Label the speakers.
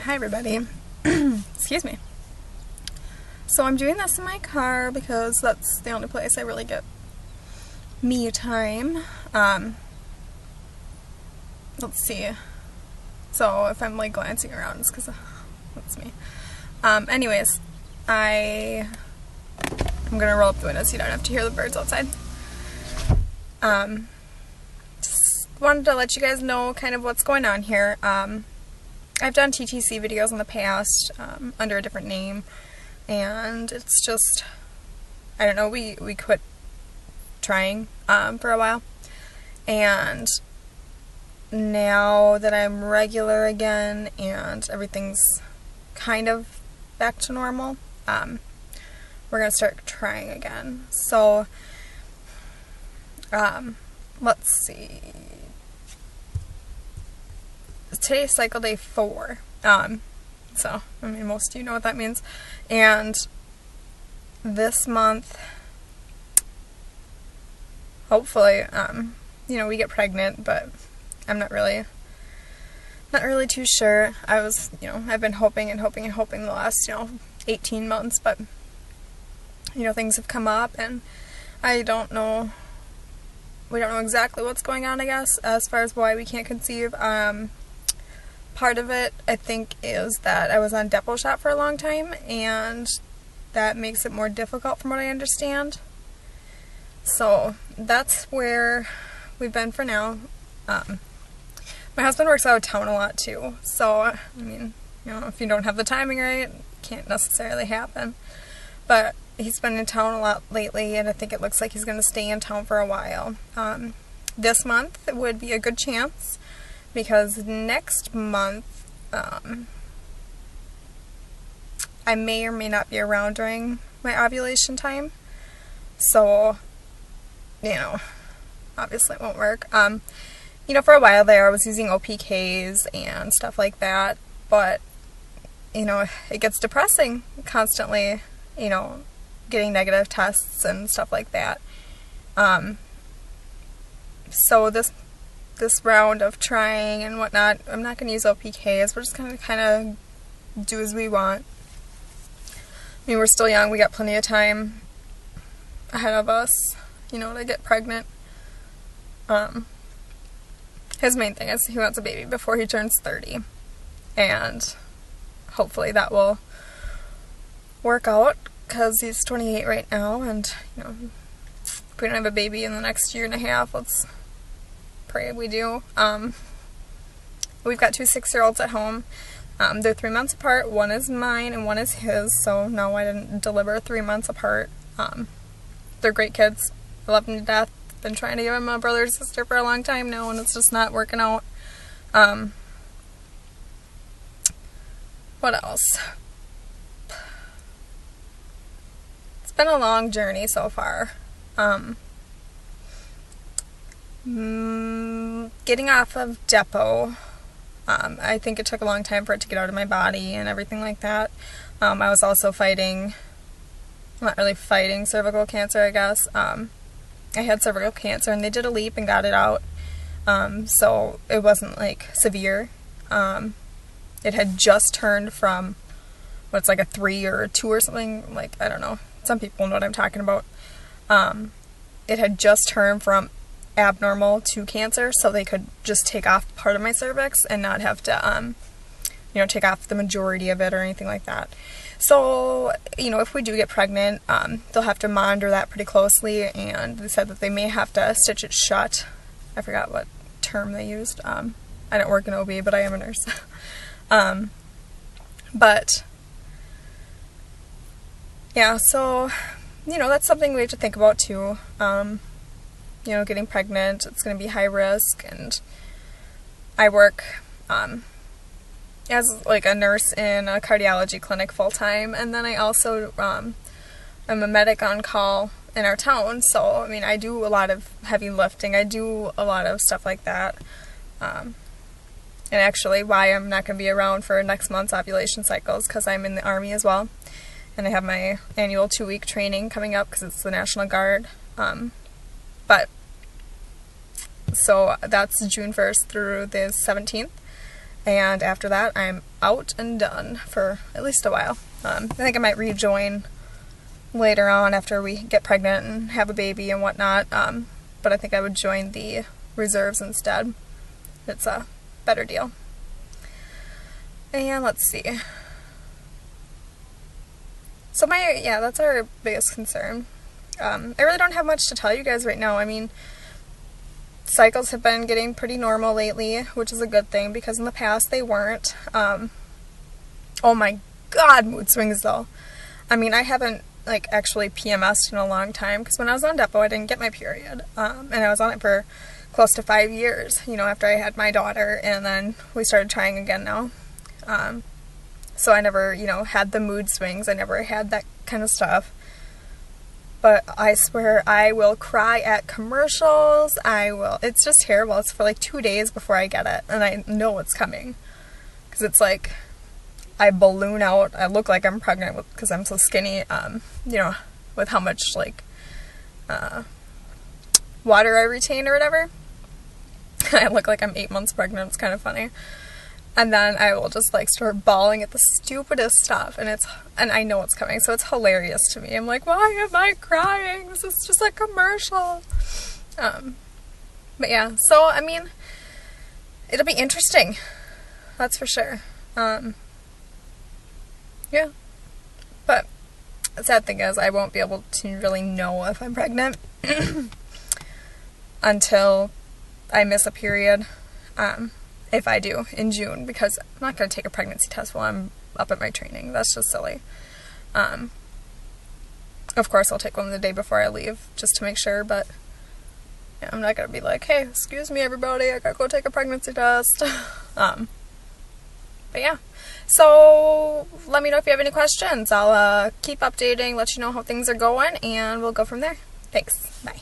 Speaker 1: Hi everybody. Excuse me. So I'm doing this in my car because that's the only place I really get me time. Let's see. So if I'm like glancing around, it's because that's me. Anyways, I'm gonna roll up the window so you don't have to hear the birds outside. Just wanted to let you guys know kind of what's going on here. I've done TTC videos in the past under a different name, and it's just, I don't know, we quit trying for a while, and now that I'm regular again and everything's kind of back to normal, we're gonna start trying again. So let's see. Today's cycle day 4. So, I mean, most of you know what that means. And this month, hopefully, you know, we get pregnant, but I'm not really too sure. I've been hoping and hoping and hoping the last, 18 months, but, things have come up, and I don't know, we don't know exactly what's going on, I guess, as far as why we can't conceive. Part of it, I think, is that I was on Depo Shop for a long time, and that makes it more difficult from what I understand. So that's where we've been for now. My husband works out of town a lot too, so I mean, if you don't have the timing right, it can't necessarily happen. But he's been in town a lot lately, and I think it looks like he's going to stay in town for a while. This month would be a good chance, because next month I may or may not be around during my ovulation time, so obviously it won't work. For a while there I was using OPKs and stuff like that, but it gets depressing constantly, getting negative tests and stuff like that. So this round of trying and whatnot, I'm not going to use OPKs. We're just going to kind of do as we want. I mean, we're still young. We got plenty of time ahead of us, to get pregnant. His main thing is he wants a baby before he turns 30. And hopefully that will work out, because he's 28 right now, and, if we don't have a baby in the next year and a half, let's pray we do. We've got 2 6-year-olds at home. They're 3 months apart. One is mine and one is his, so no, I didn't deliver 3 months apart. They're great kids. I love them to death. Been trying to give them a brother or sister for a long time now, and it's just not working out. What else? It's been a long journey so far. Getting off of Depo, I think it took a long time for it to get out of my body and everything like that. I was also not really fighting cervical cancer, I guess. I had cervical cancer, and they did a leap and got it out, so it wasn't like severe. It had just turned from what's like a 3 or a 2 or something, like, I don't know, some people know what I'm talking about. It had just turned from abnormal to cancer, so they could just take off part of my cervix and not have to take off the majority of it or anything like that. So if we do get pregnant, they'll have to monitor that pretty closely, and they said that they may have to stitch it shut. I forgot what term they used. I don't work in OB, but I am a nurse. But yeah, so that's something we have to think about too. Getting pregnant, it's going to be high risk, and I work as like a nurse in a cardiology clinic full-time, and then I also am a medic on call in our town, so I do a lot of heavy lifting. I do a lot of stuff like that, and actually why I'm not going to be around for next month's ovulation cycles, because I'm in the Army as well, and I have my annual 2-week training coming up because it's the National Guard. So that's June 1st through the 17th, And after that, I'm out and done for at least a while. I think I might rejoin later on after we get pregnant and have a baby and whatnot. But I think I would join the reserves instead. It's a better deal. And let's see. So that's our biggest concern. I really don't have much to tell you guys right now. I mean, cycles have been getting pretty normal lately, which is a good thing because in the past they weren't. Oh my god, mood swings though. I mean, I haven't like actually PMS'd in a long time because when I was on Depo I didn't get my period. And I was on it for close to 5 years, you know, after I had my daughter, and then we started trying again now. So I never, you know, had the mood swings. I never had that kind of stuff. But I swear I will cry at commercials. It's just terrible. It's for like 2 days before I get it. And I know it's coming. Because it's like, I balloon out. I look like I'm pregnant because I'm so skinny, you know, with how much like water I retain or whatever. I look like I'm 8 months pregnant. It's kind of funny. And then I will just like start bawling at the stupidest stuff, and I know it's coming, so it's hilarious to me. I'm like, why am I crying? This is just a commercial. But yeah, so I mean, it'll be interesting. That's for sure. Yeah. But the sad thing is I won't be able to really know if I'm pregnant until I miss a period. If I do, in June, because I'm not going to take a pregnancy test while I'm up at my training. That's just silly. Of course, I'll take one the day before I leave, just to make sure, but yeah, I'm not going to be like, hey, excuse me, everybody, I got to go take a pregnancy test. But yeah, so let me know if you have any questions. I'll keep updating, let you know how things are going, and we'll go from there. Thanks. Bye.